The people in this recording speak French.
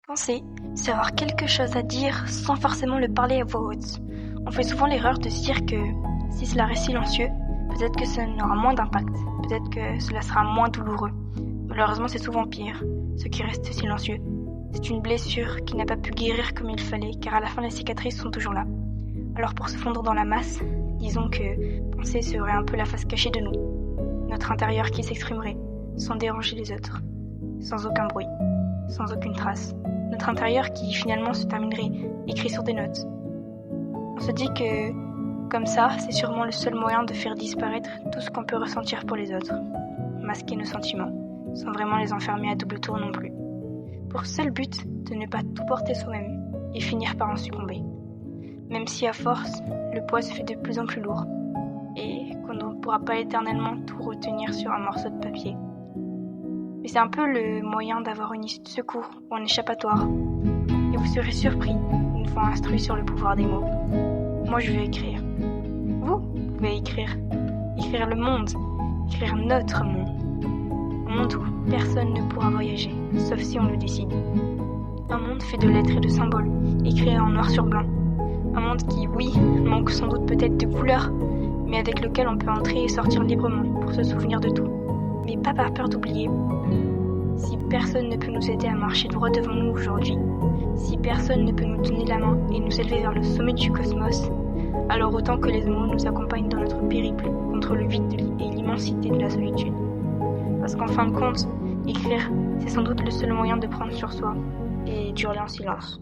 Penser, c'est avoir quelque chose à dire sans forcément le parler à voix haute. On fait souvent l'erreur de se dire que si cela reste silencieux, peut-être que ça aura moins d'impact, peut-être que cela sera moins douloureux. Malheureusement, c'est souvent pire, ce qui reste silencieux. C'est une blessure qui n'a pas pu guérir comme il fallait, car à la fin les cicatrices sont toujours là. Alors pour se fondre dans la masse, disons que penser serait un peu la face cachée de nous, notre intérieur qui s'exprimerait, sans déranger les autres, sans aucun bruit, sans aucune trace. Notre intérieur qui finalement se terminerait écrit sur des notes. On se dit que, comme ça, c'est sûrement le seul moyen de faire disparaître tout ce qu'on peut ressentir pour les autres. Masquer nos sentiments, sans vraiment les enfermer à double tour non plus. Pour seul but de ne pas tout porter soi-même et finir par en succomber. Même si à force, le poids se fait de plus en plus lourd et qu'on ne pourra pas éternellement tout retenir sur un morceau de papier. Mais c'est un peu le moyen d'avoir une issue de secours ou un échappatoire. Et vous serez surpris une fois instruit sur le pouvoir des mots. Moi, je vais écrire. Vous pouvez écrire. Écrire le monde. Écrire notre monde. Un monde où personne ne pourra voyager, sauf si on le décide. Un monde fait de lettres et de symboles, écrits en noir sur blanc. Un monde qui, oui, manque sans doute peut-être de couleurs, mais avec lequel on peut entrer et sortir librement pour se souvenir de tout. Mais pas par peur d'oublier. Si personne ne peut nous aider à marcher droit devant nous aujourd'hui, si personne ne peut nous tenir la main et nous élever vers le sommet du cosmos, alors autant que les mots nous accompagnent dans notre périple contre le vide et l'immensité de la solitude. Parce qu'en fin de compte, écrire, c'est sans doute le seul moyen de prendre sur soi et d'hurler en silence.